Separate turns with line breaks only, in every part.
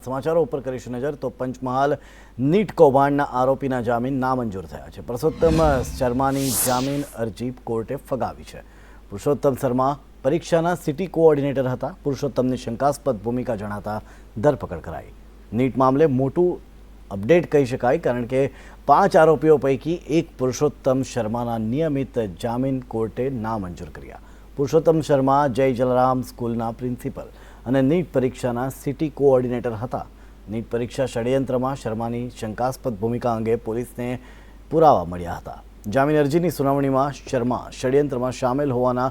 समाचारों पर करीशुं नजर तो पंचमहाल नीट कौभांडना आरोपीना जामीन नामंजूर थया छे। पुरुषोत्तम शर्मानी जामीन अरजी कोर्टे फगावी छे। पुरुषोत्तम शर्मा परीक्षाना सिटी कोओर्डिनेटर हता। पुरुषोत्तमनी शंकास्पद भूमिका जणाता धरपकड़ कराई। नीट मामले मोटुं अपडेट कही शकाय, कारण के 5 आरोपीओ पैकी एक पुरुषोत्तम शर्माना नियमित जामीन कोर्टे नामंजूर कर्या। पुरुषोत्तम शर्मा जय जलाराम स्कूलना प्रिंसिपल અને નીટ પરીક્ષાના સિટી કોઓર્ડિનેટર હતા। નીટ પરીક્ષા ષડયંત્રમાં શર્માની શંકાસ્પદ ભૂમિકા અંગે પોલીસને પુરાવા મળ્યા હતા। જામીન અરજીની સુનાવણીમાં શર્મા ષડયંત્રમાં સામેલ હોવાના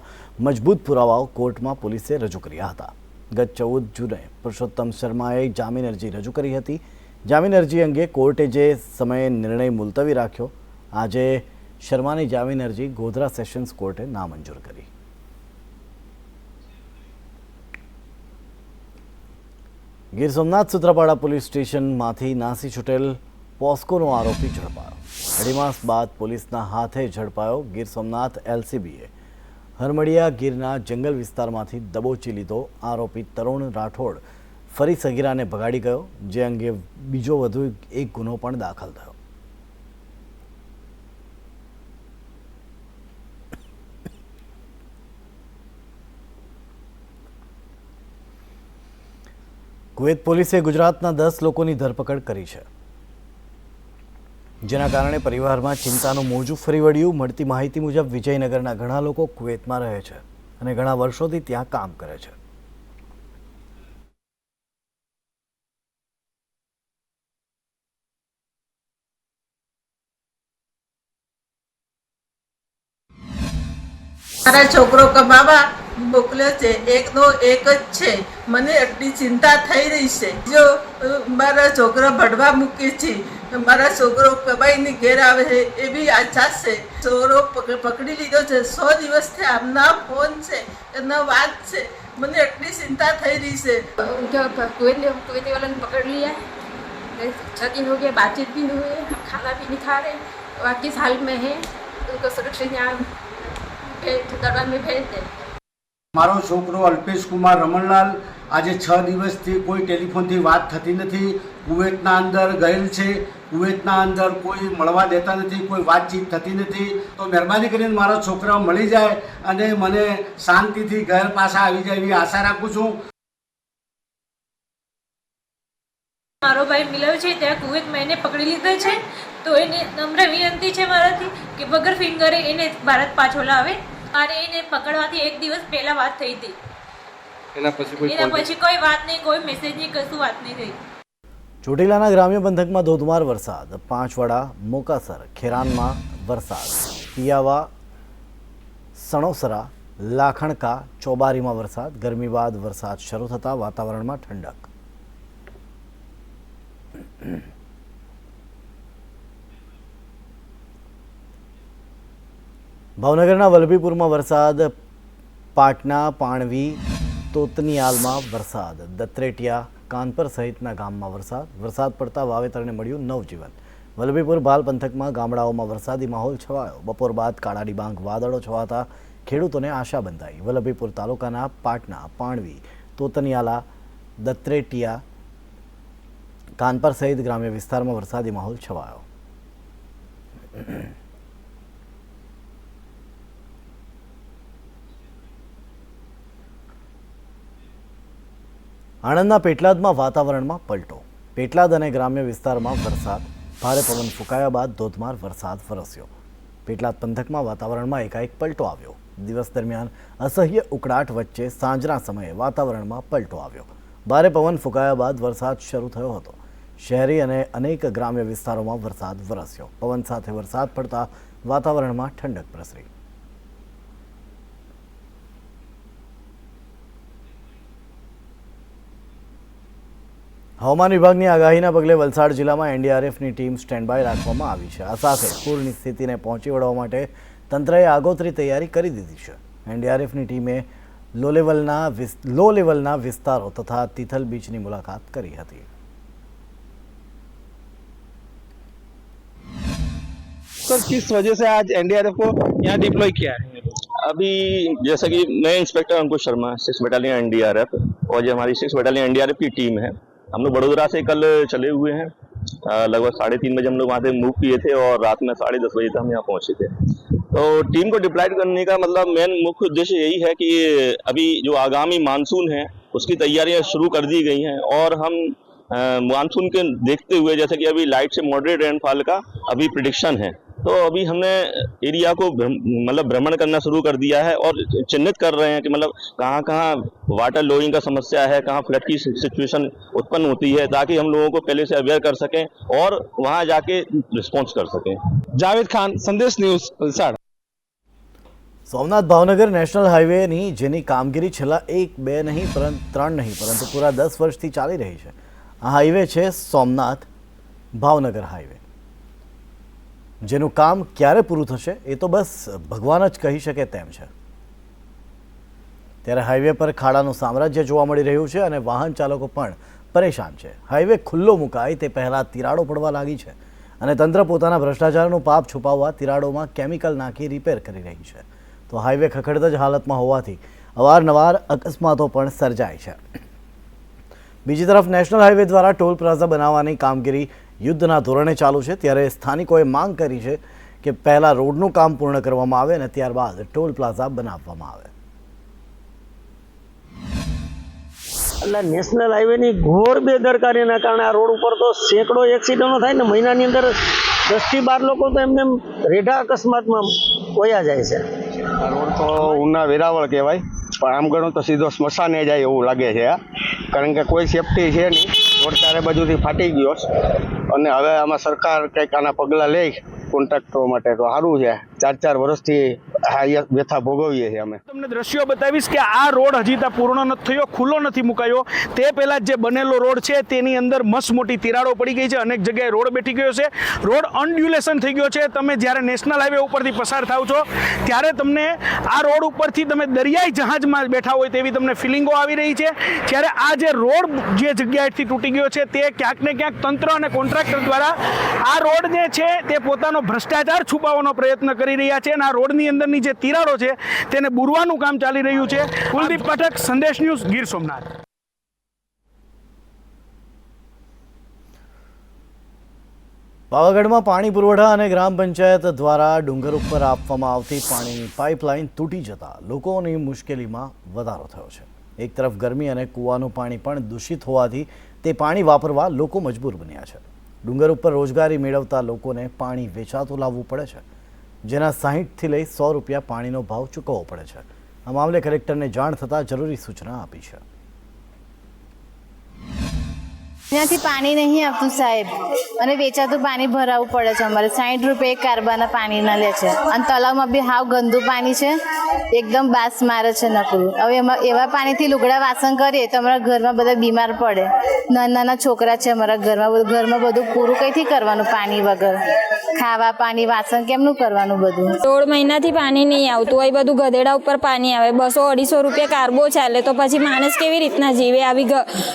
મજબૂત પુરાવાઓ કોર્ટમાં પોલીસે રજૂ કર્યા હતા। ગત 14 જૂને પુરુષોત્તમ શર્માએ જામીન અરજી રજૂ કરી હતી। જામીન અરજી અંગે કોર્ટે જે સમયે નિર્ણય મુલતવી રાખ્યો, આજે શર્માની જામીન અરજી ગોધરા સેશન્સ કોર્ટે નામંજૂર કરી। ગીર સોમનાથ સુત્રાપાડા પોલીસ સ્ટેશનમાંથી નાસી છૂટેલ પોસ્કોનો આરોપી ઝડપાયો। અઢી માસ બાદ પોલીસના હાથે ઝડપાયો। ગીર સોમનાથ એલસીબીએ હરમડિયા ગીરના જંગલ વિસ્તારમાંથી દબોચી લીધો આરોપી તરુણ રાઠોડ ફરી સગીરાને ભગાડી ગયો, જે અંગે બીજો વધુ એક ગુનો પણ દાખલ થયો। કુવૈત પોલીસે ગુજરાતના 10 લોકોની ધરપકડ કરી છે, જેના કારણે પરિવારમાં ચિંતાનું મોજું ફરી વળ્યું। મળતી માહિતી મુજબ વિજયનગરના ઘણા લોકો કુવૈતમાં રહે છે અને ઘણા વર્ષોથી ત્યાં કામ કરે છે।
મારા છોકરો કમાવા મોકલ્યો છે, એકનો એક જ છે। મને એટલી ચિંતા થઈ રહી છે। જો મારા છોકરો ભણવા મૂકે છે, મારા છોકરો કમાઈને ઘેર આવે છે એવી આશા છે। છોકરો પકડી લીધો છે, 100 દિવસથી આમના ફોન છે, એના વાત છે। મને એટલી चिंता થઈ રહી છે।
कुवैती वालों ने पकड़ लिया है। 6 दिन हो गए, बातचीत भी नहीं हुई, खाना भी नहीं खा रहे, वाकई हाल में है। उनको सुरक्षित यहाँ दरबार में भेज दे।
मारो छोकरो अल्पेश कुमार रमणलाल आज 6 दिवसथी कोई टेलिफोन थी बात थती नहीं। कुवैतना अंदर गયેલ છે, कुवैतना अंदर कोई મળવા देता नहीं, कोई बातचीत थती नहीं। तो मेहरबानी करीने मारो छोकरा मળી जाए અને મને શાંતિથી ઘર પાછા આવી જાય એવી આશા રાખું છું।
મારો ભાઈ મિલવ છે ત્યાં કુવૈતમાં એને પકડી લીધો છે, તો એને નમ્ર વિનંતી છે મારાથી કે વગર ફિંગરે એને ભારત પાછો લાવે। અને એને પકડવાથી 1 દિવસ પહેલા વાત થઈ હતી, એના પછી કોઈ વાત નહીં, કોઈ મેસેજ નહીં, કશું વાત નહીં થઈ।
ચોટીલાના ગ્રામ્ય પંથકમાં ધોધમાર વરસાદ। પાંચવાડા, મોકાસર, ખેરાનમાં વરસાદ। પિયાવા, સણોસરા, લાખણકા, ચોબારીમાં વરસાદ। ગરમી બાદ વરસાદ શરૂ થતાં વાતાવરણમાં ઠંડક। ભાવનગરના વલભીપુરમાં વરસાદ। પાટના, પાણવી, તોતનિયાલમાં વરસાદ। દત્રેટિયા, કાનપર સહિતના ગામમાં વરસાદ પડતા વાવેતરને મળ્યું નવજીવન। વલભીપુર ભાલ પંથકમાં ગામડાઓમાં વરસાદી માહોલ છવાયો। બપોર બાદ કાળા ડિબાંગ વાદળો છવાતા ખેડૂતોને આશા બંધાઈ। વલભીપુર તાલુકાના પાટના, પાણવી, તોતનિયાલા, દત્રેટિયા, કાનપર સહિત ગ્રામ્ય વિસ્તારમાં વરસાદી માહોલ છવાયો। આણંદના પેટલાદમાં વાતાવરણમાં પલટો। પેટલાદ અને ગ્રામ્ય વિસ્તારમાં વરસાદ। ભારે પવન ફૂંકાયા બાદ ધોધમાર વરસાદ વરસ્યો। પેટલાદ પંથકમાં વાતાવરણમાં એકાએક પલટો આવ્યો। દિવસ દરમિયાન અસહ્ય ઉકળાટ વચ્ચે સાંજના સમયે વાતાવરણમાં પલટો આવ્યો। ભારે પવન ફૂંકાયા બાદ વરસાદ શરૂ થયો હતો। શહેરી અને અનેક ગ્રામ્ય વિસ્તારોમાં વરસાદ વરસ્યો। પવન સાથે વરસાદ પડતા વાતાવરણમાં ઠંડક પ્રસરી। હવામાન વિભાગની આગાહીના પગલે વલસાડ જિલ્લામાં એનડીઆરએફની ટીમ સ્ટેન્ડ બાય રાખવામાં આવી છે। આ સાથે પૂરની સ્થિતિને પહોંચી વળવા માટે તંત્રએ આગોતરી તૈયારી કરી દીધી છે। એનડીઆરએફની ટીમે લો લેવલના વિસ્તારો તથા તિથલ બીચની મુલાકાત કરી હતી।
सर, किस वजह से आज एनडीआरएफ को यहाँ डिप्लॉय किया है?
अभी जैसा कि मैं इंस्पेक्टर अंकुश शर्मा 6 बटालियन एनडीआरएफ और जो हमारी 6 बटालियन एनडीआरएफ की टीम है हम लोग बड़ोदरा से कल चले हुए हैं। लगभग 3:30 बजे हम लोग वहाँ से मूव किए थे और रात में 10:30 बजे तक हम यहाँ पहुँचे थे। तो टीम को डिप्लॉय करने का मतलब मेन मुख्य उद्देश्य यही है कि अभी जो आगामी मानसून है उसकी तैयारियां शुरू कर दी गई हैं और हम मानसून के देखते हुए, जैसे कि अभी लाइट से मॉडरेट रेनफॉल का अभी प्रिडिक्शन है, तो अभी हमने एरिया को मतलब भ्रमण करना शुरू कर दिया है और चिन्हित कर रहे हैं कि मतलब कहाँ कहाँ वाटर लोइंग का समस्या है, कहाँ फ्लड की सिचुएशन उत्पन्न होती है, ताकि हम लोगों को पहले से अवेयर कर सकें और वहाँ जाके रिस्पॉन्स कर सकें।
जावेद खान, संदेश न्यूज़, वलसाड।
સોમનાથ ભાવનગર નેશનલ હાઈવેની જેની કામગીરી છેલ્લા 1-2 નહીં પરંતુ 3 નહીં પરંતુ પૂરા 10 વર્ષથી ચાલી રહી છે। આ હાઈવે છે સોમનાથ ભાવનગર હાઈવે, જેનું કામ ક્યારે પૂરું થશે એ તો બસ ભગવાન જ કહી શકે તેમ છે। ત્યારે હાઈવે પર ખાડાનું સામ્રાજ્ય જોવા મળી રહ્યું છે અને વાહન ચાલકો પણ પરેશાન છે। હાઈવે ખુલ્લો મુકાય તે પહેલાં તિરાડો પડવા લાગી છે અને તંત્ર પોતાના ભ્રષ્ટાચારનું પાપ છુપાવવા તિરાડોમાં કેમિકલ નાખી રિપેર કરી રહી છે। તો હાઈવે ખખડધજ હાલતમાં હોવાથી અવારનવાર અકસ્માતો પણ સર્જાય છે। બીજી તરફ નેશનલ હાઈવે દ્વારા ટોલ પ્લાઝા બનાવવાની કામગીરી યુદ્ધના ધોરણે ચાલુ છે, ત્યારે સ્થાનિકોએ માંગ કરી છે કે પહેલાં રોડનું કામ પૂર્ણ કરવામાં આવે અને ત્યારબાદ ટોલ પ્લાઝા બનાવવામાં આવે।
એટલે નેશનલ હાઈવેની ઘોર બેદરકારીના કારણે આ રોડ ઉપર તો સેંકડો એક્સિડન્ટો થાય ને મહિનાની અંદર 10થી 12 લોકો તો એમને રેઢા અકસ્માતમાં વયા જાય છે।
આ રોડ તો ઉના વેરાવળ કહેવાય, પણ આમ ગણો તો સીધો સ્મશાને જાય એવું લાગે છે, કારણ કે કોઈ સેફટી છે નહીં। રોડ ચારે બાજુથી ફાટી ગયો અને હવે આમાં સરકાર કંઈક આના પગલાં લે કોન્ટ્રાક્ટરો માટે તો સારું છે। 4 વર્ષથી આ વ્યથા ભોગવીએ છીએ અમે।
તમને દ્રશ્યો બતાવીશ કે આ રોડ હજી ત્યાં પૂર્ણ નથી થયો, ખુલ્લો નથી મુકાયો। તે પહેલાં જે બનેલો રોડ છે તેની અંદર મસ્ત મોટી તિરાડો પડી ગઈ છે, અનેક જગ્યાએ રોડ બેઠી ગયો છે, રોડ અનડ્યુલેશન થઈ ગયો છે। તમે જ્યારે નેશનલ હાઈવે ઉપરથી પસાર થાવ છો ત્યારે તમને આ રોડ ઉપરથી તમે દરિયાઈ જહાજમાં બેઠા હોય તેવી તમને ફિલિંગો આવી રહી છે। ત્યારે આ જે રોડ જે જગ્યાએથી તૂટી ગયો છે તે ક્યાંક ને ક્યાંક તંત્ર અને કોન્ટ્રાક્ટર દ્વારા આ રોડ જે છે તે પોતાનો ભ્રષ્ટાચાર છુપાવવાનો પ્રયત્ન કરી રહ્યા છે અને આ રોડની અંદરની જે તિરાડો છે તેને બુરવાનું કામ ચાલી રહ્યું છે। કુલદીપ પાઠક, સંદેશ ન્યૂઝ, ગીર સોમનાથ।
પાવાગઢમાં પાણી પુરવઠા અને ગ્રામ પંચાયત દ્વારા ડુંગર ઉપર આપવામાં આવતી પાણીની પાઇપલાઇન તૂટી જતા લોકોની મુશ્કેલીમાં વધારો થયો છે। એક તરફ ગરમી અને કૂવાનું પાણી પણ દૂષિત હોવાથી તે પાણી વાપરવા લોકો મજબૂર બન્યા છે। ડુંગર ઉપર રોજગારી મેળવતા લોકોને પાણી વેચાતું લાવવું પડે છે, જેના 60 થી લઈ 100 રૂપિયા પાણીનો ભાવ ચૂકવવો પડે છે। આ મામલે કલેક્ટરને જાણ થતાં જરૂરી સૂચના આપી છે।
ત્યાંથી પાણી નહીં આવતું સાહેબ, અને વેચાતું પાણી ભરાવવું પડે છે। અમારે 60 રૂપિયા એક કાર્બાના પાણીના લે છે અને તળાવમાં બી હાવ ગંદુ પાણી છે, એકદમ બાસ મારે છે નકરું। હવે એવા પાણીથી લુગડા વાસણ કરીએ તો અમારા ઘરમાં બધા બીમાર પડે। નાના છોકરા છે અમારા ઘરમાં બધું પૂરું કઈથી કરવાનું પાણી વગર? ખાવા પાણી વાસણ કેમનું કરવાનું બધું?
1.5 મહિનાથી પાણી નહીં આવતું હોય, બધું ગધેડા ઉપર પાણી આવે। 200-250 રૂપિયા કાર્બો ચાલે તો પછી માણસ કેવી રીતના જીવે? આવી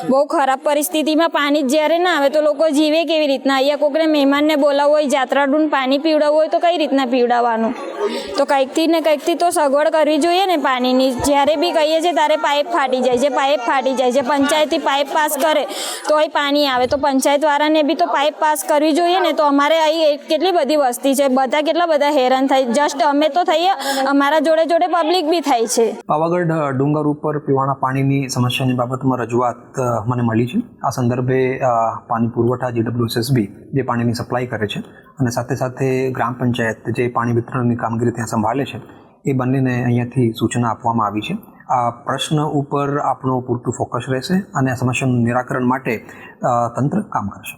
બહુ ખરાબ પરિસ્થિતિમાં પાણી જ્યારે ના આવે તો લોકો જીવે કેવી રીતના? અહીંયા કોકને મહેમાનને બોલાવવું હોય, જાત્રાળુને પાણી પીવડાવવું હોય તો કઈ રીતના પીવડાવવાનું? તો કંઈકથી ને કંઈકથી તો સગવડ કરવી જોઈએ ને પાણીની। જ્યારે બી કહીએ છીએ ત્યારે પાઇપ ફાટી જાય છે, પાઇપ ફાટી જાય છે। પંચાયતથી પાઇપ પાસ કરે તો અહીં પાણી આવે, તો પંચાયતવાળાને બી તો પાઇપ પાસ કરવી જોઈએ ને। તો અમારે અહીં કેટલી બધી વસ્તી છે, બધા કેટલા બધા હેરાન થાય। જસ્ટ અમે તો થઈએ, અમારા જોડે જોડે પબ્લિક બી થાય છે।
પાવાગઢ ડુંગર ઉપર પીવાના પાણીની સમસ્યાની બાબતમાં રજૂઆત મને મળી છે। આ સંદર્ભે પાણી પુરવઠા GWSSB જે પાણીની સપ્લાય કરે છે અને સાથે સાથે ગ્રામ પંચાયત જે પાણી વિતરણની કામગીરી ત્યાં સંભાળે છે એ બંનેને અહીંયાથી સૂચના આપવામાં આવી છે। આ પ્રશ્ન ઉપર આપણું પૂરતું ફોકસ રહેશે અને આ સમસ્યાનું નિરાકરણ માટે તંત્ર કામ કરશે।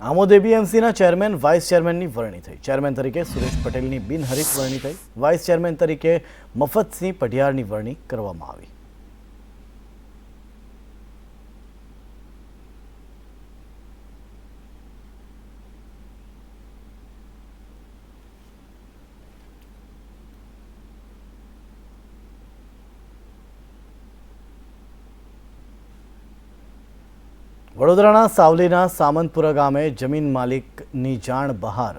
આમોદ એપીએમસીના ચેરમેન વાઇસ ચેરમેનની વરણી થઈ। ચેરમેન તરીકે સુરેશ પટેલની બિનહરીફ વરણી થઈ। વાઇસ ચેરમેન તરીકે મફતસિંહ પઢિયારની વરણી કરવામાં આવી। વડોદરાના સાવલીના સામંતપુરા ગામે જમીન માલિકની જાણ બહાર।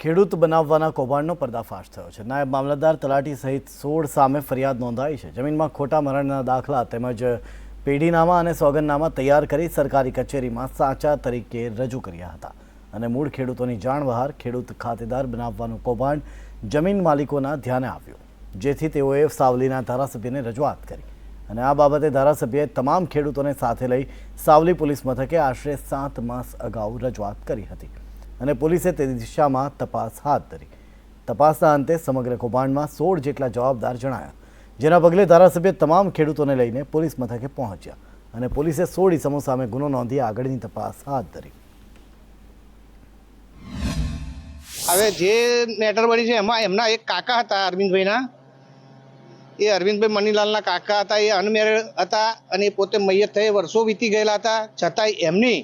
ખેડૂત બનાવવાના કૌભાંડનો પર્દાફાશ થયો છે. નાયબ મામલતદાર, તલાટી સહિત 16 સામે ફરિયાદ નોંધાઈ છે. જમીનમાં ખોટા મરણના દાખલા તેમજ પેઢીનામા અને સોગંદનામા તૈયાર કરી સરકારી કચેરીમાં સાચા તરીકે રજૂ કર્યા હતા અને મૂળ ખેડૂતોની જાણ બહાર ખેડૂત ખાતેદાર બનાવવાનું કૌભાંડ જમીન માલિકોના ધ્યાને આવ્યું, જેથી તેઓએ સાવલીના ધારાસભ્યને રજૂઆત કરી અને આ બાબતે ધારાસભ્યએ તમામ ખેડૂતોને સાથે લઈ સાવલી પોલીસ મથકે આશરે 7 માસ અગાઉ રજૂઆત કરી હતી અને પોલીસે તે દિશામાં તપાસ હાથ ધરી. તપાસના અંતે સમગ્ર કૌભાંડમાં 16 જેટલા જવાબદાર જણાયા, જેના પગલે ધારાસભ્ય તમામ ખેડૂતોને લઈને પોલીસ મથકે પહોંચ્યા અને પોલીસે 16 ઇસમો સામે ગુનો નોંધી આગળની તપાસ હાથ ધરી.
હવે જે મેટર બની છે એમાં એમના એક કાકા હતા અરવિંદભાઈના, એ અરવિંદભાઈ મનીલાલના કાકા હતા, એ અનમેરિડ હતા અને એ પોતે મૈયત થઈ વર્ષો વીતી ગયેલા હતા, છતાંય એમની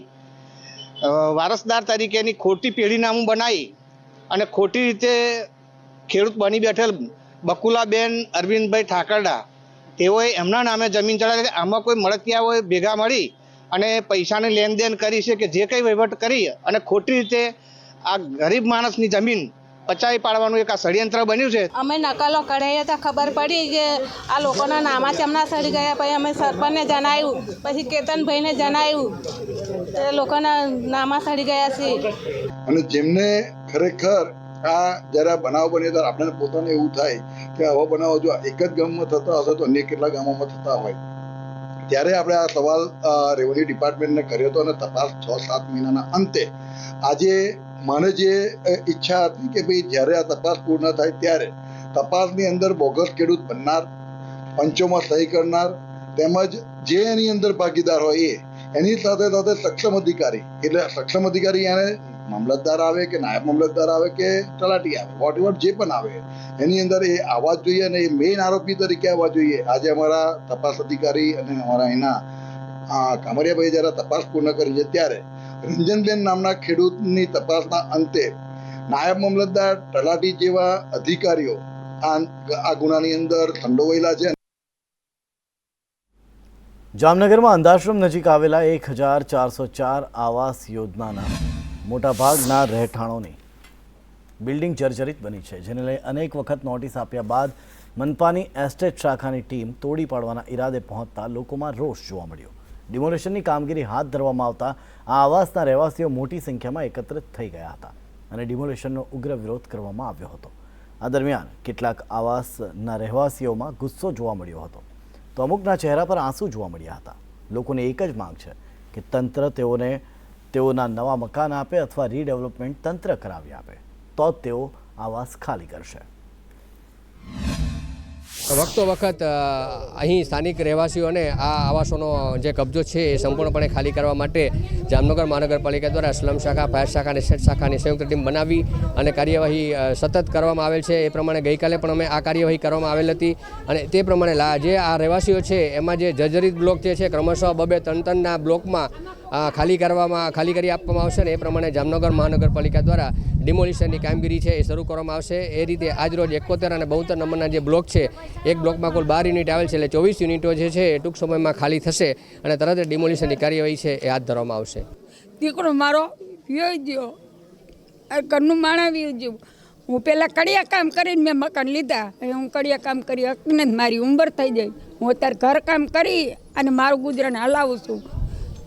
વારસદાર તરીકેની ખોટી પેઢીનામું બનાવી અને ખોટી રીતે ખેડૂત બની બેઠેલ બકુલાબેન અરવિંદભાઈ ઠાકરડા તેઓએ એમના નામે જમીન ચડાવી. આમાં કોઈ મળતિયાઓએ ભેગા મળી અને પૈસાની લેનદેન કરી છે કે જે કંઈ વહીવટ કરી અને ખોટી રીતે આ ગરીબ માણસની જમીન પચાવી પાડવાનું એક આ ષડયંત્ર બન્યું છે.
અમે નકલો કઢાઈએ તો ખબર પડી કે આ લોકોના નામા ચમના સડી ગયા. પછી અમે સરપંચને જણાવ્યું, પછી કેતનભાઈને જણાવ્યું, એ લોકોના નામા સડી ગયા છે.
અને જેમને ખરેખર આ જ્યારે બનાવ બને ત્યારે આપણને પોતાને એવું થાય કે આવા બનાવો જો એક જ ગામમાં થતા હશે તો અન્ય કેટલા ગામોમાં થતા હોય. ત્યારે આપણે આ સવાલ રેવન્યુ ડિપાર્ટમેન્ટને કર્યો હતો અને તપાસ 6-7 મહિનાના અંતે આજે મને જે ઈચ્છા હતી કે ભાઈ જ્યારે આ તપાસ પૂર્ણ થાય ત્યારે તપાસની અંદર બોગસ ખેડૂત બનનાર, પંચોમાં સહી કરનાર તેમજ જે એની અંદર ભાગીદાર હોય એની સાથે સાથે સક્ષમ અધિકારી, એટલે સક્ષમ અધિકારી એને મામલતદાર આવે કે નાયબ મામલતદાર આવે કે તલાટી આવે, વોટ એવર જે પણ આવે એની અંદર એ આવવા જ જોઈએ અને એ મેઇન આરોપી તરીકે આવવા જોઈએ. આજે અમારા તપાસ અધિકારી અને અમારા એના કામરિયાભાઈ જ્યારે તપાસ પૂર્ણ કરી છે ત્યારે રંજનબેન નામના ખેડૂતની તપાસના અંતે નાયબ મામલતદાર, તલાટી જેવા અધિકારીઓ આ ગુનાની અંદર સંડોવાયેલા છે.
જામનગરમાં અંધાશ્રમ નજીક આવેલા 1404 આવાસ યોજનાના મોટાભાગના રહેઠાણોની બિલ્ડિંગ જર્જરિત બની છે, જેને લઈ અનેક વખત નોટિસ આપ્યા બાદ મનપાની એસ્ટેટ શાખાની ટીમ તોડી પાડવાના ઈરાદે પહોંચતા લોકોમાં રોષ જોવા મળ્યો. ડિમોલેશનની કામગીરી હાથ ધરવામાં આવતા આ આવાસના રહેવાસીઓ મોટી સંખ્યામાં એકત્રિત થઈ ગયા હતા અને ડિમોલેશનનો ઉગ્ર વિરોધ કરવામાં આવ્યો હતો. આ દરમિયાન કેટલાક આવાસના રહેવાસીઓમાં ગુસ્સો જોવા મળ્યો હતો તો અમુકના ચહેરા પર આંસુ જોવા મળ્યા હતા. લોકોની એક જ માંગ છે કે તંત્ર તેઓના નવા મકાન આપે અથવા રીડેવલપમેન્ટ તંત્ર કરાવી આપે, તો જ તેઓ આવાસ ખાલી કરશે.
વખતો વખત અહીં સ્થાનિક રહેવાસીઓને આ આવાસોનો જે કબજો છે એ સંપૂર્ણપણે ખાલી કરવા માટે જામનગર મહાનગરપાલિકા દ્વારા સ્લમ શાખા, ફાયર શાખા અને એસ્ટેટ શાખાની સંયુક્ત ટીમ બનાવી અને કાર્યવાહી સતત કરવામાં આવેલ છે. એ પ્રમાણે ગઈકાલે પણ અમે આ કાર્યવાહી કરવામાં આવેલ હતી અને તે પ્રમાણે જે આ રહેવાસીઓ છે એમાં જે જર્જરિત બ્લોક જે છે ક્રમશઃ 2-3 બ્લોકમાં ખાલી કરી આપવામાં આવશે અને એ પ્રમાણે જામનગર મહાનગરપાલિકા દ્વારા ડિમોલિશનની કામગીરી છે એ શરૂ કરવામાં આવશે. એ રીતે આજરોજ 71 અને 72 નંબરના જે બ્લોક છે, એક બ્લોકમાં કુલ 12 યુનિટ આવેલ છે, એટલે 24 યુનિટો જે છે એ ટૂંક સમયમાં ખાલી થશે અને તરત જ ડિમોલિશનની કાર્યવાહી છે એ હાથ ધરવામાં આવશે.
દીકરો મારો વ્યોઈ ગયો, ઘરનું માણા વ્યોઈ ગયું. હું પહેલાં કડિયા કામ કરીને મેં મકાન લીધા. હું કડિયા કામ કરી હકને જ મારી ઉંમર થઈ જાય. હું અત્યારે ઘર કામ કરી અને મારું ગુજરાન હલાવું છું.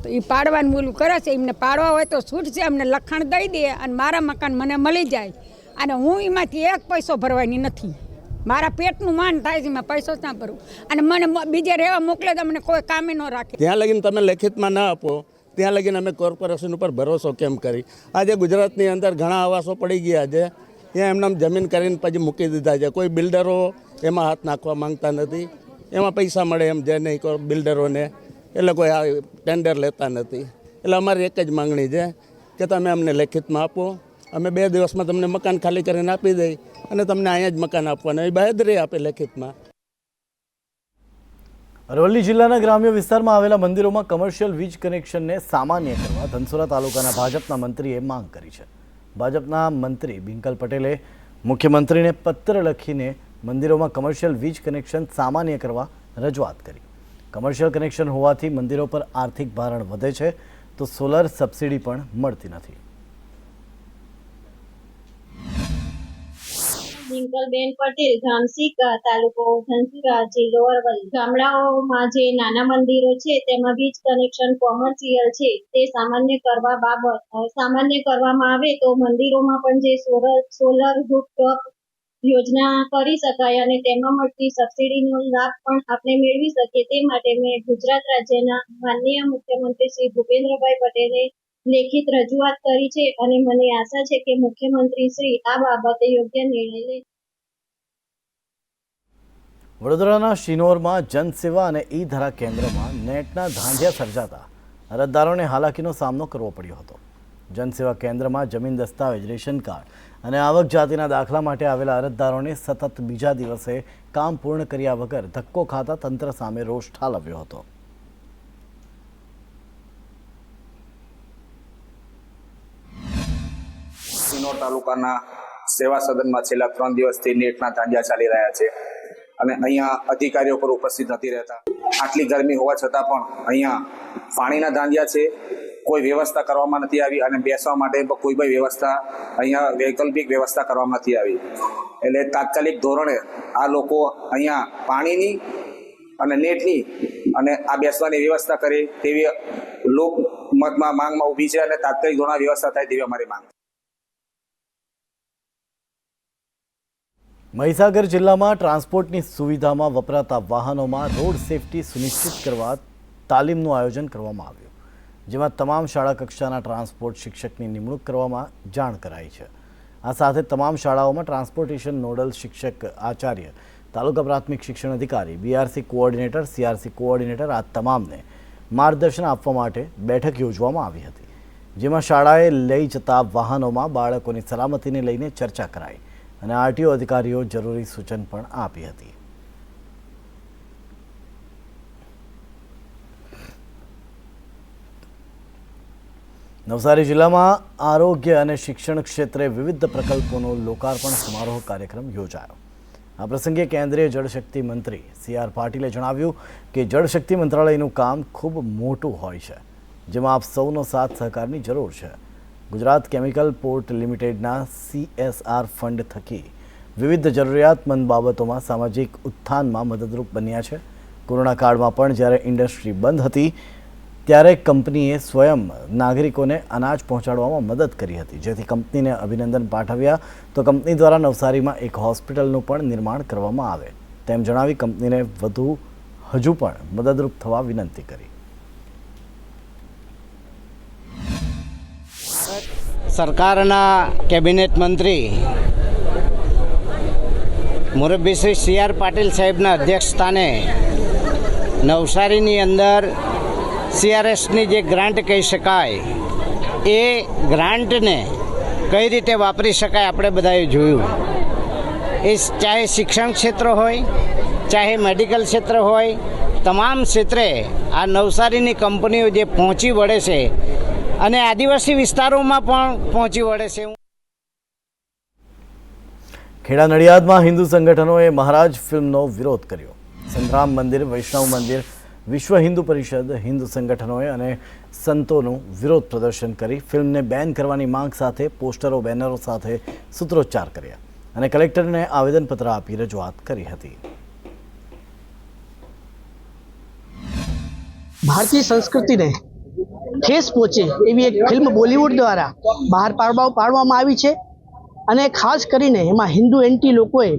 તો એ પાડવાનું બોલું કરે છે, એમને પાડવા હોય તો છૂટ છે, અમને લખાણ દઈ દે અને મારા મકાન મને મળી જાય અને હું એમાંથી 1 પૈસો ભરવાની નથી. મારા પેટનું માન થાય છે, મેં પૈસો ત્યાં ભરું અને મને બીજે રહેવા મોકલે તો અમને કોઈ કામે ન રાખે.
ત્યાં લગીને તમે લેખિતમાં ના આપો ત્યાં લગીને અમે કોર્પોરેશન ઉપર ભરોસો કેમ કરી? આજે ગુજરાતની અંદર ઘણા આવાસો પડી ગયા છે, ત્યાં એમને જમીન કરીને પછી મૂકી દીધા છે. કોઈ બિલ્ડરો એમાં હાથ નાખવા માંગતા નથી, એમાં પૈસા મળે એમ જે નહીં બિલ્ડરોને, એટલે કોઈ આ ટેન્ડર લેતા નથી. એટલે અમારી એક જ માંગણી છે કે તમે અમને લેખિતમાં આપો, અમે 2 દિવસમાં તમને મકાન ખાલી કરીને આપી દઈ અને તમને અહીંયા જ મકાન આપવાના એ બાહેધરી આપે લેખિતમાં.
અરવલ્લી જિલ્લાના ગ્રામ્ય વિસ્તારમાં આવેલા મંદિરોમાં કમર્શિયલ વીજ કનેક્શનને સામાન્ય કરવા ધનસુરા તાલુકાના ભાજપના મંત્રીએ માંગ કરી છે. ભાજપના મંત્રી બિંકલ પટેલે મુખ્યમંત્રીને પત્ર લખીને મંદિરોમાં કમર્શિયલ વીજ કનેક્શન સામાન્ય કરવા રજૂઆત કરી. કમર્શિયલ કનેક્શન હોવાથી મંદિરો પર આર્થિક ભારણ વધે છે તો સોલર સબસિડી પણ મળતી નથી.
ડિંકલબેન પટેલ, ગામ સિક્કા, તાલુકો ધનસુરા, જિલ્લો અરવલ્લી. ગામડાઓમાં જે નાના મંદિરો છે તેમાં વીજ કનેક્શન કોમર્શિયલ છે તે સામાન્ય કરવામાં આવે તો મંદિરોમાં પણ જે સોલર રૂફટોપ યોજના કરી શકાય અને તેમાં મળતી સબસિડીનો લાભ પણ આપણે મેળવી શકીએ. તે માટે મેં ગુજરાત રાજ્યના માનનીય મુખ્યમંત્રી શ્રી ભૂપેન્દ્રભાઈ પટેલે લેખિત રજૂઆત કરી છે અને મને આશા છે કે મુખ્યમંત્રી શ્રી આ બાબતે યોગ્ય નિર્ણય લે.
વડોદરાના શિનોરમાં જનસેવા અને ઈ ધરા કેન્દ્રમાં નેટના ધાંધિયા સર્જાતા અરજદારોને હાલાકીનો સામનો કરવો પડ્યો હતો. જનસેવા કેન્દ્રમાં જમીન દસ્તાવેજ, રેશન કાર્ડ અને આવક જાતિના દાખલા માટે આવેલા અરજદારોને સતત બીજા દિવસે કામ પૂર્ણ કર્યા વગર ધક્કો ખાતા તંત્ર સામે રોષ ઠાલવ્યો હતો.
શિનોર તાલુકાના સેવા સદનમાં છેલ્લા 3 દિવસથી નેટના ધાંધિયા ચાલી રહ્યા છે અને અહીંયા અધિકારીઓ પર ઉપસ્થિત નથી રહેતા. આટલી ગરમી હોવા છતાં પણ અહીંયા પાણીના ધાંધિયા છે, કોઈ વ્યવસ્થા કરવામાં નથી આવી અને બેસવા માટે કોઈ પણ વ્યવસ્થા અહીંયા વૈકલ્પિક વ્યવસ્થા કરવામાં નથી આવી. એટલે તાત્કાલિક ધોરણે આ લોકો અહીંયા પાણીની અને નેટની અને આ બેસવાની વ્યવસ્થા કરે તેવી લોકમતમાં માંગમાં ઊભી છે અને તાત્કાલિક ધોરણે વ્યવસ્થા થાય તેવી અમારી માંગ.
મહીસાગર જિલ્લામાં ટ્રાન્સપોર્ટની સુવિધામાં વપરાતા વાહનોમાં રોડ સેફટી સુનિશ્ચિત કરવા તાલીમનું આયોજન કરવામાં આવ્યું, જેમાં તમામ શાળા કક્ષાના ટ્રાન્સપોર્ટ શિક્ષકની નિમણૂક કરવામાં જાણ કરાઈ છે. આ સાથે તમામ શાળાઓમાં ટ્રાન્સપોર્ટેશન નોડલ શિક્ષક, આચાર્ય, તાલુકા પ્રાથમિક શિક્ષણ અધિકારી, બીઆરસી કોઓર્ડિનેટર, સીઆરસી કોઓર્ડિનેટર આ તમામને માર્ગદર્શન આપવા માટે બેઠક યોજવામાં આવી હતી, જેમાં શાળાએ લઈ જતા વાહનોમાં બાળકોની સલામતીને લઈને ચર્ચા કરાઈ અને આરટીઓ અધિકારીઓ જરૂરી સૂચન પણ આપી હતી. નવસારી જિલ્લામાં આરોગ્ય અને શિક્ષણ ક્ષેત્રે વિવિધ પ્રકલ્પોનો લોકાર્પણ સમારોહ કાર્યક્રમ યોજાયો. આ પ્રસંગે કેન્દ્રીય જળશક્તિ મંત્રી CR પાટીલે જણાવ્યું કે જળશક્તિ મંત્રાલયનું કામ ખૂબ મોટું હોય છે, જેમાં આપ સૌનો સાથ સહકારની જરૂર છે. ગુજરાત કેમિકલ પોર્ટ લિમિટેડના CSR ફંડ થકી વિવિધ જરૂરિયાતમંદ બાબતોમાં સામાજિક ઉત્થાનમાં મદદરૂપ બન્યા છે. કોરોના કાળમાં પણ જ્યારે ઇન્ડસ્ટ્રી બંધ હતી ત્યારે કંપનીએ સ્વયં નાગરિકોને અનાજ પહોંચાડવામાં મદદ કરી હતી, જેથી કંપનીને અભિનંદન પાઠવ્યા. તો કંપની દ્વારા નવસારીમાં એક હોસ્પિટલનું પણ નિર્માણ કરવામાં આવે તેમ જણાવી કંપનીને હજુ પણ મદદરૂપ થવા વિનંતી કરી.
સરકારના કેબિનેટ મંત્રી મુરબ્બી શ્રી CR પાટીલ સાહેબના અધ્યક્ષસ્થાને નવસારીની અંદર CRSની જે ગ્રાન્ટ કહી શકાય એ ગ્રાન્ટને કઈ રીતે વાપરી શકાય આપણે બધાએ જોયું. એ ચાહે શિક્ષણ ક્ષેત્ર હોય, ચાહે મેડિકલ ક્ષેત્ર હોય, તમામ ક્ષેત્રે આ નવસારીની કંપનીઓ જે પહોંચી વળે છે અને આદિવાસી વિસ્તારોમાં પણ પહોંચી વળે છે.
ખેડા નડિયાદમાં હિન્દુ સંગઠનોએ મહારાજ ફિલ્મનો વિરોધ કર્યો. સંતરામ મંદિર, વૈષ્ણવ મંદિર, વિશ્વ હિન્દુ પરિષદ, હિન્દુ સંગઠનોએ અને સંતોનું વિરોધ પ્રદર્શન કરી ફિલ્મને બેન કરવાની માંગ સાથે પોસ્ટરો, બેનરો સાથે સૂત્રોચ્ચાર કર્યા અને કલેક્ટરને આવેદનપત્ર આપી રજૂઆત કરી હતી.
ભારતીય સંસ્કૃતિને ઠેસ પહોંચે એવી એક ફિલ્મ બોલિવૂડ દ્વારા બહાર પાડવામાં આવી છે અને ખાસ કરીને એમાં હિન્દુ એન્ટી લોકોએ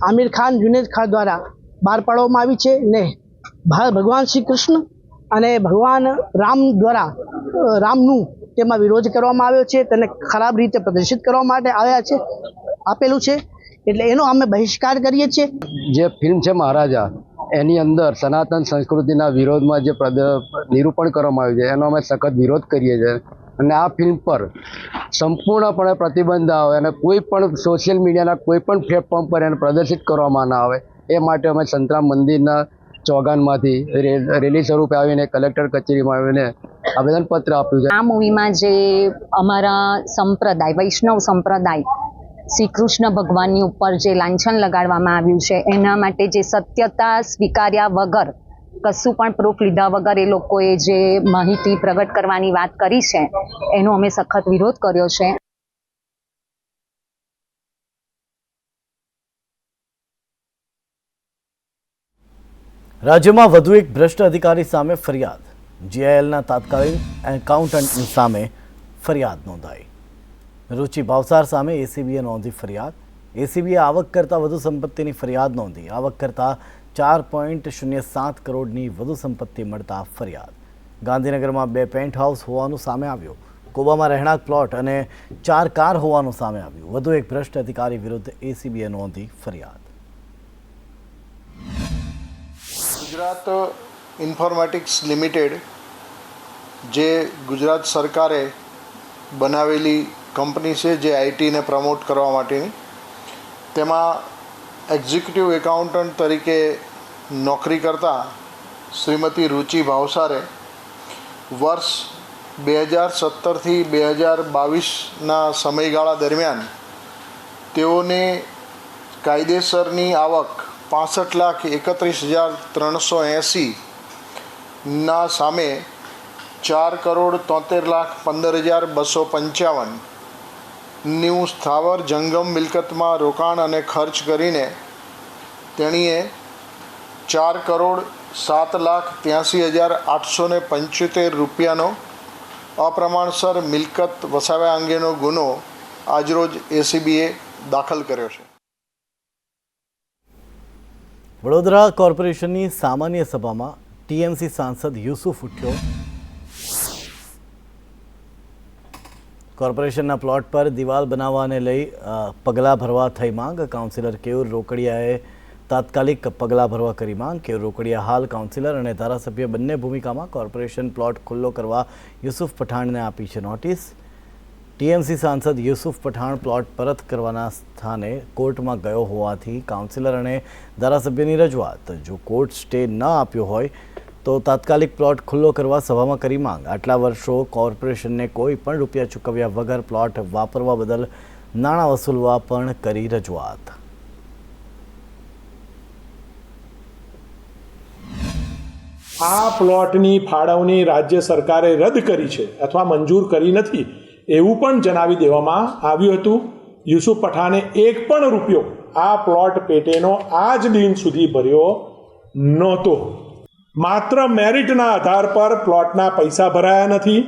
આમિર ખાન, જુનેદ ખાન દ્વારા બહાર પાડવામાં આવી છે ને ભગવાન શ્રી કૃષ્ણ અને ભગવાન રામ દ્વારા રામનું તેમાં વિરોધ કરવામાં આવ્યો છે, તેને ખરાબ રીતે પ્રદર્શિત કરવા માટે આપેલું છે, એટલે એનો અમે બહિષ્કાર કરીએ છીએ.
જે ફિલ્મ છે મહારાજા, એની અંદર સનાતન સંસ્કૃતિના વિરોધમાં જે નિરૂપણ કરવામાં આવ્યું છે એનો અમે સખત વિરોધ કરીએ છીએ અને આ ફિલ્મ પર સંપૂર્ણપણે પ્રતિબંધ આવે અને કોઈ પણ સોશિયલ મીડિયાના કોઈ પણ પ્લેટફોર્મ પર એને પ્રદર્શિત કરવામાં ના આવે એ માટે અમે સંતરામ મંદિરના ચોગાનમાંથી રેલી સ્વરૂપે આવીને કલેક્ટર કચેરીમાં આવીને આવેદનપત્ર આપ્યું છે.
આ મૂવીમાં જે અમારા સંપ્રદાય, વૈષ્ણવ સંપ્રદાય, શ્રી કૃષ્ણ ભગવાનની ઉપર જે લાંછન લગાડવામાં આવ્યું છે એના માટે જે સત્યતા સ્વીકાર્યા વગર, કશું પણ પ્રૂફ લીધા વગર એ લોકોએ જે માહિતી પ્રગટ કરવાની વાત કરી છે એનો અમે સખત વિરોધ કર્યો છે.
રાજ્યમાં વધુ એક ભ્રષ્ટ અધિકારી સામે ફરિયાદ. જીઆઈએલના તાત્કાલિક એકાઉન્ટન્ટની સામે ફરિયાદ નોંધાઈ. રુચિ ભાવસાર સામે એસીબીએ નોંધી ફરિયાદ. એસીબીએ આવક કરતાં વધુ સંપત્તિની ફરિયાદ નોંધી. આવક કરતાં 4.07 કરોડની વધુ સંપત્તિ મળતા ફરિયાદ. ગાંધીનગરમાં 2 પેન્ટ હાઉસ હોવાનું સામે આવ્યું. કોબામાં રહેણાંક પ્લોટ અને 4 કાર હોવાનું સામે આવ્યું. વધુ એક ભ્રષ્ટ અધિકારી વિરુદ્ધ એસીબીએ નોંધી ફરિયાદ.
ગુજરાત ઇન્ફોર્મેટિક્સ લિમિટેડ જે ગુજરાત સરકારે બનાવેલી કંપની છે જે આઈટીને પ્રમોટ કરવા માટેની, તેમાં એક્ઝિક્યુટિવ એકાઉન્ટન્ટ તરીકે નોકરી કરતા શ્રીમતી રુચિ ભાવસારે વર્ષ 2017થી 2022ના સમયગાળા દરમિયાન તેઓને કાયદેસરની આવક 65,31,380 સામે 4,73,15,255 સ્થાવર જંગમ મિલકતમાં રોકાણ અને ખર્ચ કરીને તેણીએ 4,07,83,875 રૂપિયાનો અપ્રમાણસર મિલકત વસાવ્યા અંગેનો ગુનો આજરોજ એસીબીએ દાખલ કર્યો છે.
વડોદરા કોર્પોરેશનની સામાન્ય સભામાં ટીએમસી સાંસદ યુસુફ ઉઠ્યો. કોર્પોરેશનના પ્લોટ પર દિવાલ બનાવવાને લઈ પગલાં ભરવા થઈ માંગ. કાઉન્સિલર કેયુર રોકડિયાએ તાત્કાલિક પગલાં ભરવા કરી માંગ. કેયુર રોકડિયા હાલ કાઉન્સિલર અને ધારાસભ્ય બંને ભૂમિકામાં. કોર્પોરેશન પ્લોટ ખુલ્લો કરવા યુસુફ પઠાણને આપી છે નોટિસ. ટીએમસી સાંસદ યુસુફ પઠાણ પ્લોટ પરત કરવાના સ્થાને કોર્ટમાં ગયો હોવાથી કાઉન્સિલર અને ધારાસભ્યની રજૂઆત. જો કોર્ટ સ્ટે ન આપ્યો હોય તો તાત્કાલિક પ્લોટ ખુલ્લો કરવા સભામાં કરી માંગ. આટલા વર્ષો કોર્પોરેશનને કોઈ પણ રૂપિયા ચૂકવ્યા વગર પ્લોટ વાપરવા બદલ નાણાં વસૂલવા પણ કરી રજૂઆત.
આ પ્લોટની ફાળવણી રાજ્ય સરકારે રદ કરી છે અથવા મંજૂર કરી નથી એવું પણ જણાવી દેવામાં આવ્યું હતું. યુસુફ પઠાણે એક પણ રૂપિયો આ પ્લોટ પેટેનો આજ દિન સુધી ભર્યો નહોતો. માત્ર મેરિટના આધાર પર પ્લોટના પૈસા ભરાયા નથી.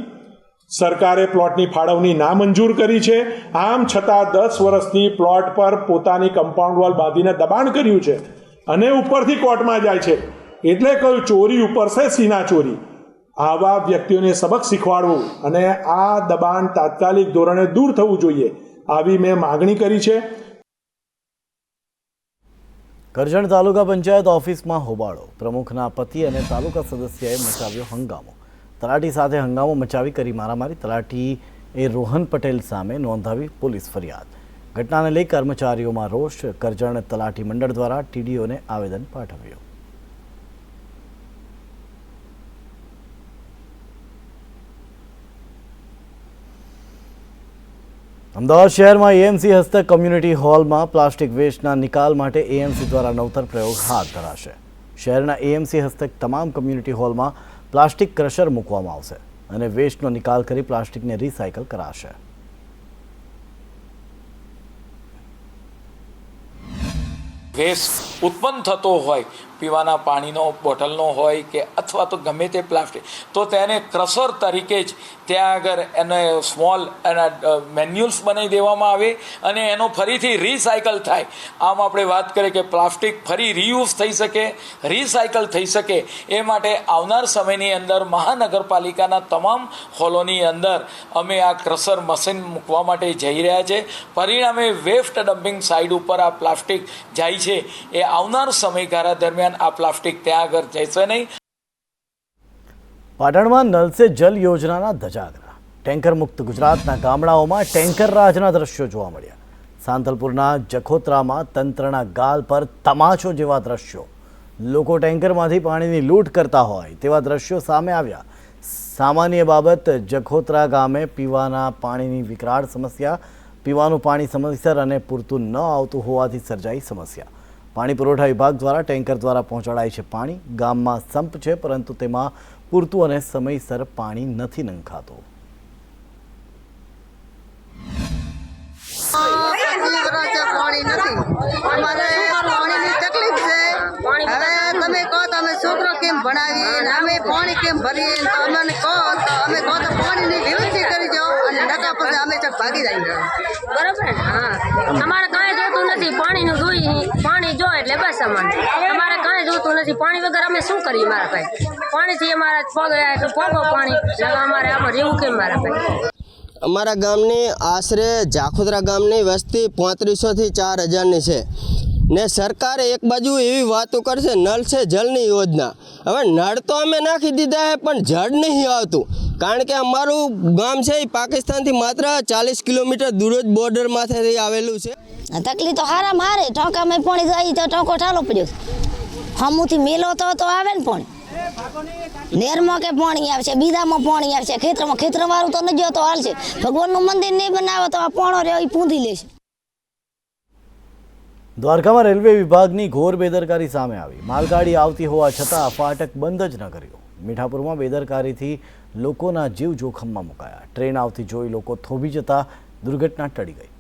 સરકારે પ્લોટની ફાળવણી નામંજૂર કરી છે. આમ છતાં 10 વર્ષથી પ્લોટ પર પોતાની કમ્પાઉન્ડ વોલ બાંધીને દબાણ કર્યું છે અને ઉપરથી કોર્ટમાં જાય છે. એટલે કહ્યું ચોરી ઉપર છે સીના ચોરી. આવા વ્યક્તિઓને સબક શીખવાડવું અને આ દબાણ તાત્કાલિક ધોરણે દૂર થવું જોઈએ, આવી મેં માગણી કરી છે.
કરજણ તાલુકા પંચાયત ઓફિસમાં હોબાળો. પ્રમુખના પતિ અને તાલુકા સદસ્યએ મચાવ્યો હંગામો. તલાટી સાથે હંગામો મચાવી કરી મારામારી. તલાટીએ રોહન પટેલ સામે નોંધાવી પોલીસ ફરિયાદ. ઘટનાને લઈ કર્મચારીઓમાં રોષ. કરજણ તલાટી મંડળ દ્વારા ટીડીઓને આવેદન પાઠવ્યું. અમદાવાદ શહેરમાં એએમસી હસ્તક કમ્યુનિટી હોલમાં પ્લાસ્ટિક વેસ્ટના નિકાલ માટે એએમસી દ્વારા નવતર પ્રયોગ હાથ ધરાશે. શહેરના એએમસી હસ્તક તમામ કમ્યુનિટી હોલમાં પ્લાસ્ટિક ક્રશર મૂકવામાં આવશે અને વેસ્ટનો નિકાલ કરી પ્લાસ્ટિકને રિસાયકલ કરાશે.
વેસ્ટ ઉત્પન્ન થતો હોય, પીવાના પાણીનો બોટલનો હોય કે અથવા તો ગમે તે પ્લાસ્ટિક, તો તેને ક્રશર તરીકે જ ત્યાં આગળ એને સ્મોલ એના મેન્યુલ્સ બનાવી દેવામાં આવે અને એનો ફરીથી રિસાયકલ થાય. આમ આપણે વાત કરીએ કે પ્લાસ્ટિક ફરી રીયુઝ થઈ શકે, રિસાયકલ થઈ શકે, એ માટે આવનાર સમયની અંદર મહાનગરપાલિકાના તમામ હોલોની અંદર અમે આ ક્રશર મશીન મૂકવા માટે જઈ રહ્યા છે. પરિણામે વેસ્ટ ડમ્પિંગ સાઇડ ઉપર આ પ્લાસ્ટિક જાય છે એ આવનાર સમયગાળા દરમિયાન આ પ્લાસ્ટિક ત્યાં આગળ જશે નહીં.
પાટણમાં નલ સે જલ યોજનાના ધજાગરા. ટેન્કર મુક્ત ગુજરાતના ગામડાઓમાં ટેન્કર રાજના દ્રશ્યો જોવા મળ્યા. સાંતલપુરના જખોત્રામાં તંત્રના ગાલ પર તમાચો જેવા દ્રશ્યો. લોકો ટેન્કરમાંથી પાણીની લૂંટ કરતા હોય તેવા દ્રશ્યો સામે આવ્યા. સામાન્ય બાબત જખોત્રા ગામે પીવાના પાણીની વિકરાળ સમસ્યા. પીવાનું પાણી સમયસર અને પૂરતું ન આવતું હોવાથી સર્જાઈ સમસ્યા. પાણી પુરવઠા વિભાગ દ્વારા ટેન્કર દ્વારા પહોંચાડાય છે પાણી. ગામમાં સંપ છે પરંતુ તેમાં પૂરતું અને સમયસર પાણી નથી નંખાતું.
પાણી નથી, અમારે પાણીની તકલીફ છે. હવે તમે કહો તમે શું
કેમ ભરીએ તો અમને કહો તો અમે કહો તો પાણીની વ્યવસ્થિત કરી દો અને નકા પછી અમે ચક ભાગી જઈએ
બરોબર ને? હા, અમારે કાંઈ જોતું નથી, પાણીનું જોઈએ, પાણી જો એટલે બસ અમારે કાંઈ જોતું નથી. પાણી વગર અમે શું કરીએ મારા ભાઈ? પાણીથી અમારા પગ પોગો પાણી અમારે આમાં રહેવું કેમ મારા ભાઈ?
અમારા ગામની આશરે જાખોદરા ગામની વસ્તી 3500થી 4000ની છે ને સરકારે એક બાજુ એવી વાતો કરશે નળ છે જળની યોજના. હવે નળ તો અમે નાખી દીધા છે પણ જળ નહીં આવતું, કારણ કે અમારું ગામ છે એ પાકિસ્તાનથી માત્ર 40 કિલોમીટર દૂર જ બોર્ડર માથેથી આવેલું છે.
તકલીફ તો હારામાં હારે ટોંકામાં પાણી જાય તો ટોંકો ઠાલો પડ્યો, હમુથી મેલો તો આવે ને પણ નેરમાં કે પાણી આવશે, બીજામાં પાણી આવશે, ખેતરવાળું તો ન જો તો હાલશે. ભગવાનનું મંદિર નહીં બનાવે તો આ પાણો રહ્યો એ પૂંધી લેશે.
દ્વારકામાં રેલવે વિભાગની ઘોર બેદરકારી સામે આવી. માલગાડી આવતી હોવા છતાં ફાટક બંધ જ ન કર્યું. મીઠાપુરમાં બેદરકારીથી લોકોના જીવ જોખમમાં મુકાયા. ટ્રેન આવતી જોઈ લોકો થોભી જતા દુર્ઘટના ટળી ગઈ.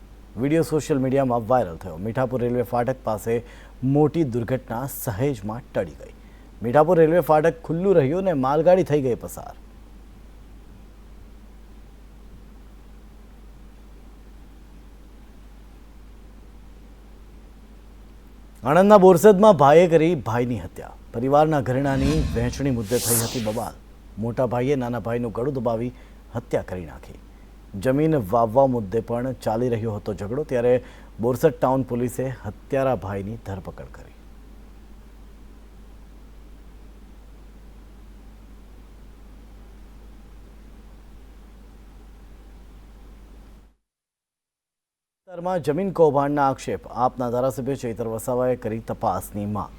વિડીયો સોશિયલ મીડિયામાં વાયરલ થયો. મીઠાપુર રેલવે ફાટક પાસે મોટી દુર્ઘટના સહેજમાં ટળી ગઈ. મીઠાપુર રેલવે ફાટક ખુલ્લું રહ્યું ને માલગાડી થઈ ગઈ પસાર. આણંદના બોરસદમાં ભાઈએ કરી ભાઈની હત્યા. પરિવારના ઘરેણાની વહેંચણી મુદ્દે થઈ હતી બબાલ. મોટા ભાઈએ નાના ભાઈનું ગળું દબાવી હત્યા કરી નાખી. જમીન વાવવા મુદ્દે પણ ચાલી રહ્યો હતો ઝઘડો, ત્યારે બોરસદ ટાઉન પોલીસે હત્યારા ભાઈની ધરપકડ કરી. વિસ્તારમાં જમીન કૌભાંડના આક્ષેપ. આપના ધારાસભ્ય ચૈતર વસાવાએ કરી તપાસની માંગ.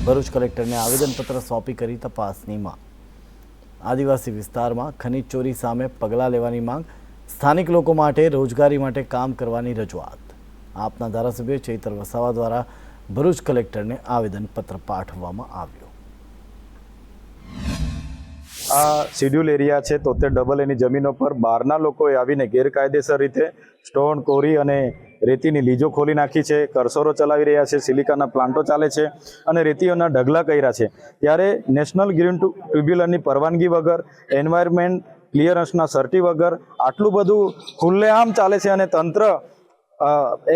ભરૂચ કલેક્ટરને આવેદનપત્ર સોંપી કરી તપાસની માંગ. આદિવાસી વિસ્તારમાં ખનીજ ચોરી સામે પગલાં લેવાની માંગ. સ્થાનિક લોકો માટે રોજગારી માટે કામ કરવાની રજૂઆત. આપના ધારાસભ્ય ચૈતર વસાવા દ્વારા ભરૂચ કલેક્ટરને આવેદનપત્ર પાઠવવામાં આવ્યું.
આ શિડ્યુલ એરિયા છે 73 એની જમીનો પર બહારના લોકોએ આવીને ગેરકાયદેસર રીતે સ્ટોન કોરી અને રેતીની લીજો ખોલી નાખી છે, કરસોરો ચલાવી રહ્યા છે, સિલિકાના પ્લાન્ટો ચાલે છે અને રેતીઓના ઢગલા કર્યા છે. ત્યારે નેશનલ ગ્રીન ટ્રિબ્યુનલની પરવાનગી વગર, એન્વાયરમેન્ટ ક્લિયરન્સના સર્ટી વગર આટલું બધું ખુલ્લેઆમ ચાલે છે અને તંત્ર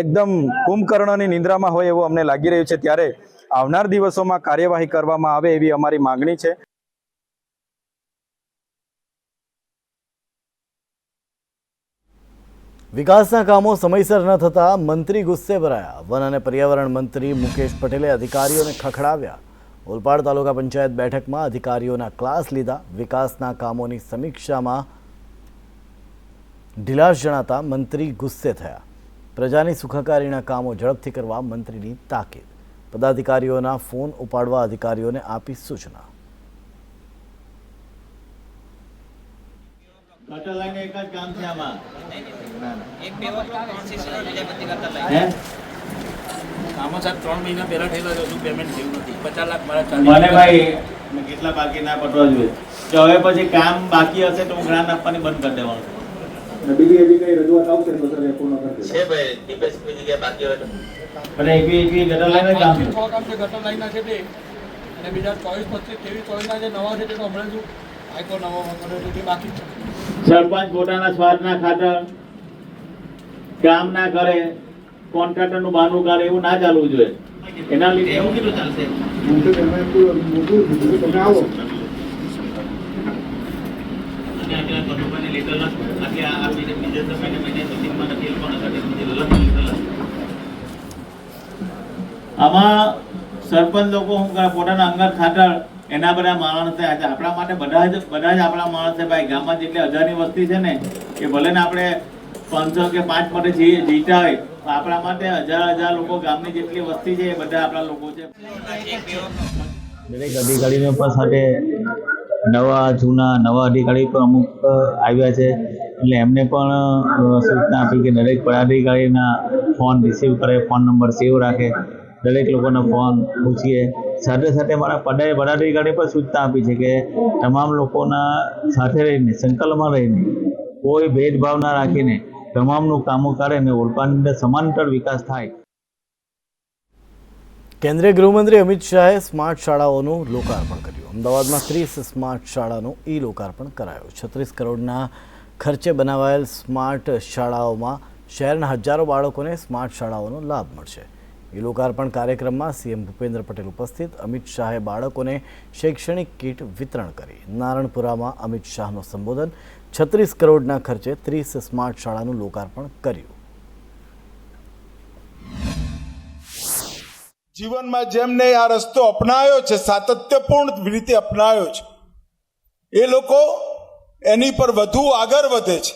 એકદમ કુંભકર્ણની નિંદ્રામાં હોય એવું અમને લાગી રહ્યું છે. ત્યારે આવનાર દિવસોમાં કાર્યવાહી કરવામાં આવે એવી અમારી માંગણી છે.
વિકાસના કામો સમયસર ન થતા મંત્રી ગુસ્સે ભરાયા. વન અને પર્યાવરણ મંત્રી મુકેશ પટેલે અધિકારીઓને ખખડાવ્યા. ઓલપાડ તાલુકા પંચાયત બેઠકમાં અધિકારીઓના ક્લાસ લીધા. વિકાસના કામોની સમીક્ષામાં ઢીલાશ જણાતા મંત્રી ગુસ્સે થયા. પ્રજાની સુખાકારીના કામો ઝડપથી કરવા મંત્રીની તાકીદ. પદાધિકારીઓના ફોન ઉપાડવા અધિકારીઓને આપી સૂચના.
ગટર લાઈન એક જ કામ છે આમાં. એક બે વખત આરસીસી બીજા બધી ગટર લાઈન આમાં સાહેબ 3 મહિના પહેલા થયેલા છે, પેમેન્ટ થયું નથી. 50 લાખ મારા ચાલી મને ભાઈ મેં કેટલા બાકી ના પટવા જોઈએ કે હવે પછી કામ બાકી હશે તો હું ગ્રાન્ટ આપવાની બંધ કરી દેવાનું. બીજી હજી કઈ રજૂઆત આવશે તો સર એ પૂર્ણ કરી છે ભાઈ. ડીપીએસ કોઈ જગ્યાએ બાકી હોય તો અને એક ગટર લાઈન કામ છે. 6 કામ છે ગટર લાઈનના છે તે, અને બીજા 24 25 23 24 ના જે નવા છે તે તો હમણાં શું આઈકો નવો વગેરે બાકી છે. સરપંચ પોતાના સ્વાર્થના ખાતર કામ ના કરે, કોન્ટ્રાક્ટરનું બહાનું કરે, એવું ના ચાલવું જોઈએ. એના લીધે એવું કેટલું ચાલશે? તમે આવો આમાં સરપંચ લોકો શું કરે પોતાના અંગત ખાતર એના બધા માણસ છે. આપણા માટે બધા જ આપણા માણસ છે ભાઈ. ગામમાં જેટલી 1000ની વસ્તી છે ને એ ભલે ને આપણે 500 કે 5 માટે જીતા હોય, આપણા માટે 1000 લોકો ગામની જેટલી વસ્તી છે એ બધા આપણા લોકો છે.
દરેક અધિકારીઓ પણ સાથે નવા અધિકારી પણ અમુક આવ્યા છે, એટલે એમને પણ સૂચના આપી કે દરેક પદાધિકારીના ફોન રિસીવ કરે, ફોન નંબર સેવ રાખે, દરેક લોકોનો ફોન પૂછીએ. સાથે સાથે મારા પદાધિકારી પણ સૂચના આપી છે કે તમામ લોકોના સાથે રહીને, સંકલનમાં રહીને, કોઈ ભેદભાવ ના રાખીને તમામનું કામો કરે ને ઓલપાડની અંદર સમાંતર વિકાસ થાય.
કેન્દ્રીય ગૃહમંત્રી અમિત શાહે સ્માર્ટ શાળાઓનું લોકાર્પણ કર્યું. અમદાવાદમાં 30 સ્માર્ટ શાળાનું લોકાર્પણ કરાયું. 36 કરોડના ખર્ચે બનાવાયેલ સ્માર્ટ શાળાઓમાં શહેરના હજારો બાળકોને સ્માર્ટ શાળાઓનો લાભ મળશે. લોકાર્પણ કાર્યક્રમમાં સીએમ ભૂપેન્દ્ર પટેલ ઉપસ્થિત. અમિત શાહે બાળકોને શૈક્ષણિક કીટ વિતરણ કરી. નારણપુરામાં અમિત શાહનું સંબોધન. 36 કરોડના ખર્ચે 30 સ્માર્ટ શાળાનું લોકાર્પણ કર્યું.
જીવનમાં જેમને આ રસ્તો અપનાવ્યો છે, સાતત્યપૂર્ણ રીતે અપનાવ્યો છે, એ લોકો એની પર વધુ આગળ વધે છે.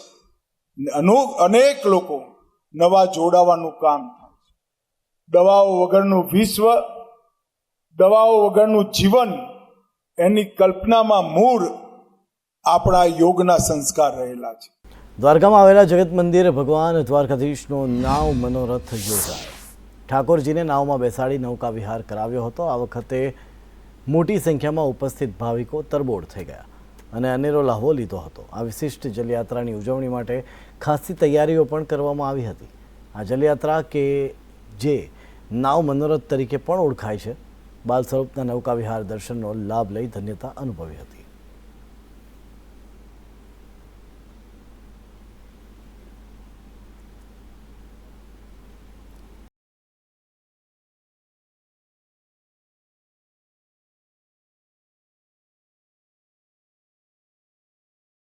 અનેક લોકો નવા જોડાવાનું કામ થાય છે. દવાઓ વગરનું વિશ્વ, દવાઓ વગરનું જીવન, એની કલ્પનામાં મૂળ આપણા યોગના સંસ્કાર રહેલા છે.
દ્વારકામાં આવેલા જગત મંદિર ભગવાન દ્વારકાધીશનો નાવ મનોરથ યોજાયો. ઠાકોરજીને નાવમાં બેસાડી નૌકા વિહાર કરાવ્યો હતો. આ વખતે મોટી સંખ્યામાં ઉપસ્થિત ભાવિકો તરબોળ થઈ ગયા અને અનેરો લાહવો લીધો હતો. આ વિશિષ્ટ જલયાત્રાની ઉજવણી માટે ખાસી તૈયારીઓ પણ કરવામાં આવી હતી. આ જલયાત્રા કે જે નાવ મનોરથ તરીકે પણ ઓળખાય છે, બાલ સ્વરૂપના નૌકા વિહાર દર્શનનો લાભ લઈ ધન્યતા અનુભવી હતી.